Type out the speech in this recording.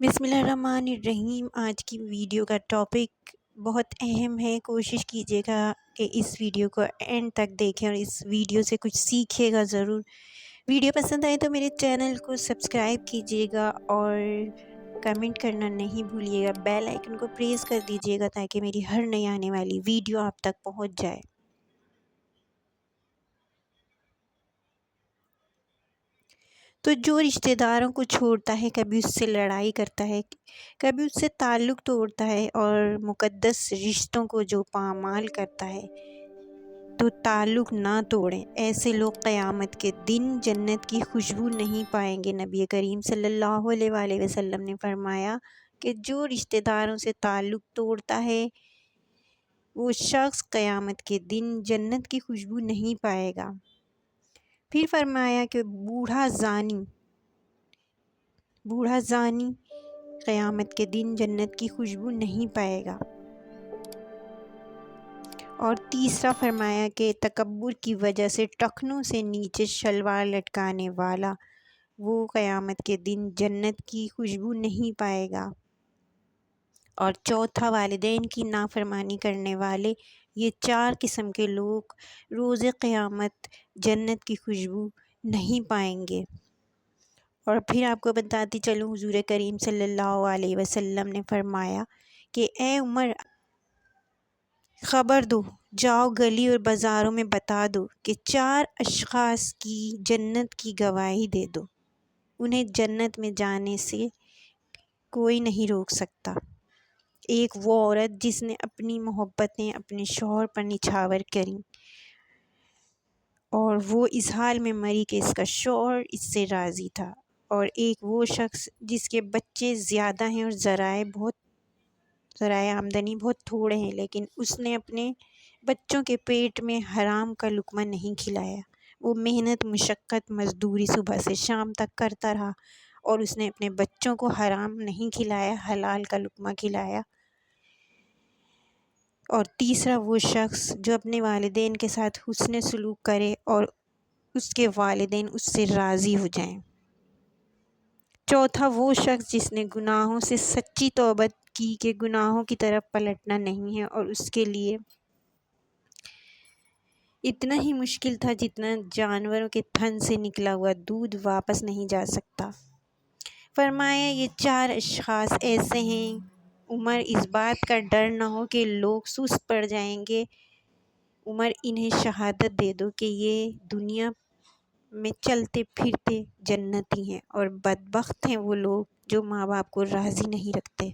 بسم اللہ الرحمن الرحیم۔ آج کی ویڈیو کا ٹاپک بہت اہم ہے۔ کوشش کیجیے گا کہ اس ویڈیو کو اینڈ تک دیکھیں اور اس ویڈیو سے کچھ سیکھیے گا ضرور۔ ویڈیو پسند آئے تو میرے چینل کو سبسکرائب کیجیے گا اور کمنٹ کرنا نہیں بھولیے گا۔ بیل آئیکن کو پریس کر دیجیے گا تاکہ میری ہر نئی آنے والی ویڈیو آپ تک پہنچ جائے۔ تو جو رشتہ داروں کو چھوڑتا ہے، کبھی اس سے لڑائی کرتا ہے، کبھی اس سے تعلق توڑتا ہے، اور مقدس رشتوں کو جو پامال کرتا ہے تو تعلق نہ توڑیں۔ ایسے لوگ قیامت کے دن جنت کی خوشبو نہیں پائیں گے۔ نبی کریم صلی اللہ علیہ وآلہ وسلم نے فرمایا کہ جو رشتہ داروں سے تعلق توڑتا ہے وہ شخص قیامت کے دن جنت کی خوشبو نہیں پائے گا۔ پھر فرمایا کہ بوڑھا زانی قیامت کے دن جنت کی خوشبو نہیں پائے گا۔ اور تیسرا فرمایا کہ تکبر کی وجہ سے ٹخنوں سے نیچے شلوار لٹکانے والا وہ قیامت کے دن جنت کی خوشبو نہیں پائے گا۔ اور چوتھا والدین کی نافرمانی کرنے والے۔ یہ 4 قسم کے لوگ روز قیامت جنت کی خوشبو نہیں پائیں گے۔ اور پھر آپ کو بتاتی چلوں، حضور کریم صلی اللہ علیہ وسلم نے فرمایا کہ اے عمر، خبر دو، جاؤ گلی اور بازاروں میں بتا دو کہ 4 اشخاص کی جنت کی گواہی دے دو، انہیں جنت میں جانے سے کوئی نہیں روک سکتا۔ ایک وہ عورت جس نے اپنی محبتیں اپنے شوہر پر نچھاور کریں اور وہ اس حال میں مری کہ اس کا شوہر اس سے راضی تھا۔ اور ایک وہ شخص جس کے بچے زیادہ ہیں اور ذرائع آمدنی بہت تھوڑے ہیں، لیکن اس نے اپنے بچوں کے پیٹ میں حرام کا لقمہ نہیں کھلایا۔ وہ محنت مشقت مزدوری صبح سے شام تک کرتا رہا اور اس نے اپنے بچوں کو حرام نہیں کھلایا، حلال کا لقمہ کھلایا۔ اور تیسرا وہ شخص جو اپنے والدین کے ساتھ حسن سلوک کرے اور اس کے والدین اس سے راضی ہو جائیں۔ چوتھا وہ شخص جس نے گناہوں سے سچی توبہ کی کہ گناہوں کی طرف پلٹنا نہیں ہے، اور اس کے لیے اتنا ہی مشکل تھا جتنا جانوروں کے تھن سے نکلا ہوا دودھ واپس نہیں جا سکتا۔ فرمایا یہ 4 اشخاص ایسے ہیں، عمر اس بات کا ڈر نہ ہو کہ لوگ سست پڑ جائیں گے، عمر انہیں شہادت دے دو کہ یہ دنیا میں چلتے پھرتے جنتی ہیں، اور بدبخت ہیں وہ لوگ جو ماں باپ کو راضی نہیں رکھتے۔